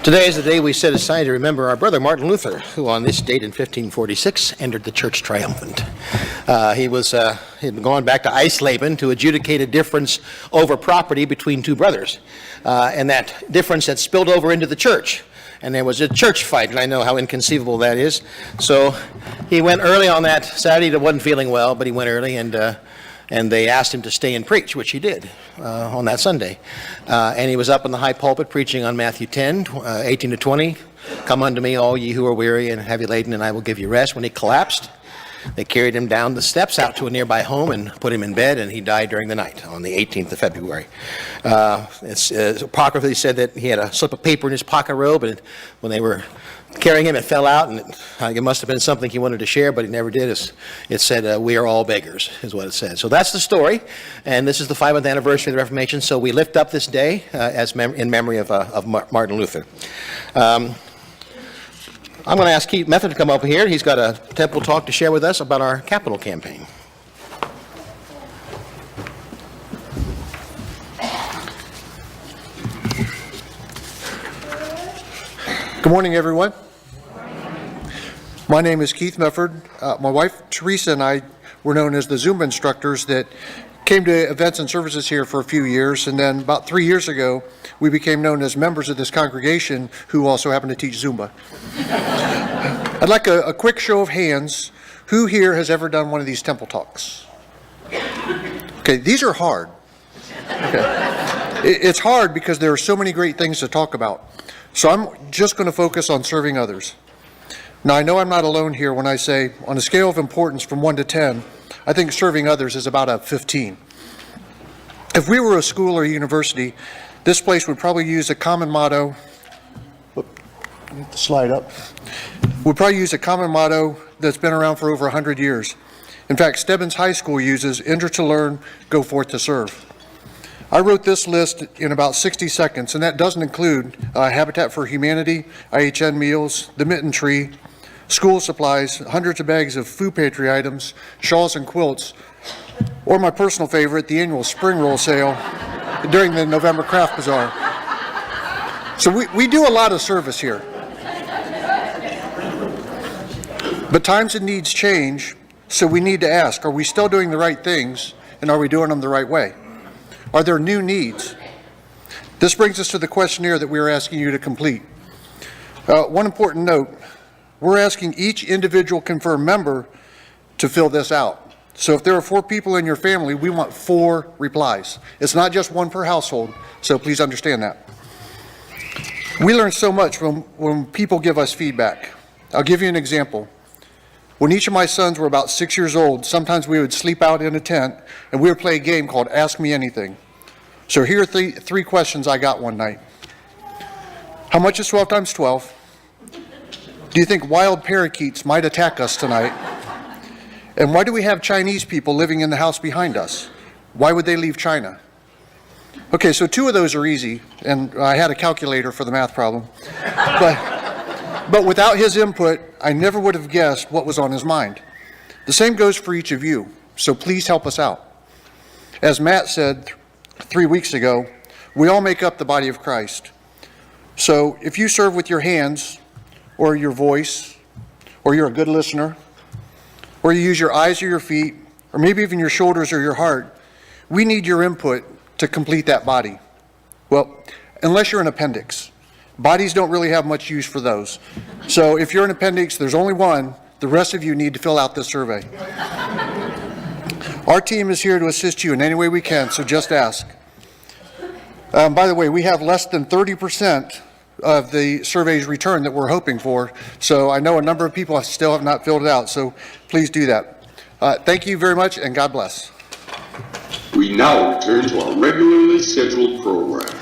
Today is the day we set aside to remember our brother Martin Luther, who on this date in 1546 entered the church triumphant. He'd gone back to Eisleben to adjudicate a difference over property between two brothers, and that difference had spilled over into the church. And there was a church fight, and I know how inconceivable that is. So he went early on that Saturday. He wasn't feeling well, but he went early, and they asked him to stay and preach, which he did on that Sunday. And he was up in the high pulpit preaching on Matthew 10, 18 to 20. Come unto me, all ye who are weary and heavy laden, and I will give you rest. When he collapsed, they carried him down the steps out to a nearby home and put him in bed, and he died during the night on the 18th of February. It's apocryphally said that he had a slip of paper in his pocket robe, and when they were carrying him, it fell out, and it must have been something he wanted to share, but he never did. It said, we are all beggars, is what it said. So that's the story, and this is the 5th anniversary of the Reformation, so we lift up this day in memory of Martin Luther. I'm going to ask Keith Mefford to come over here. He's got a temple talk to share with us about our capital campaign. Good morning, everyone. My name is Keith Mefford. My wife, Teresa, and I were known as the Zumba instructors that came to events and services here for a few years, and then about 3 years ago, we became known as members of this congregation who also happen to teach Zumba. I'd like a quick show of hands. Who here has ever done one of these temple talks? Okay, these are hard. Okay. It's hard because there are so many great things to talk about. So I'm just going to focus on serving others. Now, I know I'm not alone here when I say, on a scale of importance from 1 to 10, I think serving others is about a 15. If we were a school or a university, this place would probably use a common motto. Slide up. Would probably use a common motto that's been around for over 100 years. In fact, Stebbins High School uses enter to learn, go forth to serve. I wrote this list in about 60 seconds, and that doesn't include Habitat for Humanity, IHN meals, the Mitten Tree, school supplies, hundreds of bags of food pantry items, shawls and quilts, or my personal favorite, the annual spring roll sale during the November Craft Bazaar. So we do a lot of service here. But times and needs change, so we need to ask, are we still doing the right things, and are we doing them the right way? Are there new needs? This brings us to the questionnaire that we are asking you to complete. One important note, we're asking each individual confirmed member to fill this out. So if there are 4 people in your family, we want 4 replies. It's not just 1 per household, so please understand that. We learn so much when people give us feedback. I'll give you an example. When each of my sons were about 6 years old, sometimes we would sleep out in a tent and we would play a game called Ask Me Anything. So here are 3 questions I got one night. How much is 12 times 12? Do you think wild parakeets might attack us tonight? And why do we have Chinese people living in the house behind us? Why would they leave China? Okay, so 2 of those are easy, and I had a calculator for the math problem. But without his input, I never would have guessed what was on his mind. The same goes for each of you, so please help us out. As Matt said 3 weeks ago, we all make up the body of Christ. So if you serve with your hands, or your voice, or you're a good listener, or you use your eyes or your feet, or maybe even your shoulders or your heart, we need your input to complete that body. Well, unless you're an appendix. Bodies don't really have much use for those. So if you're an appendix, there's only one. The rest of you need to fill out this survey. Our team is here to assist you in any way we can, so just ask. By the way, we have less than 30% of the survey's return that we're hoping for. So I know a number of people still have not filled it out, so please do that. Thank you very much, and God bless. We now return to our regularly scheduled program.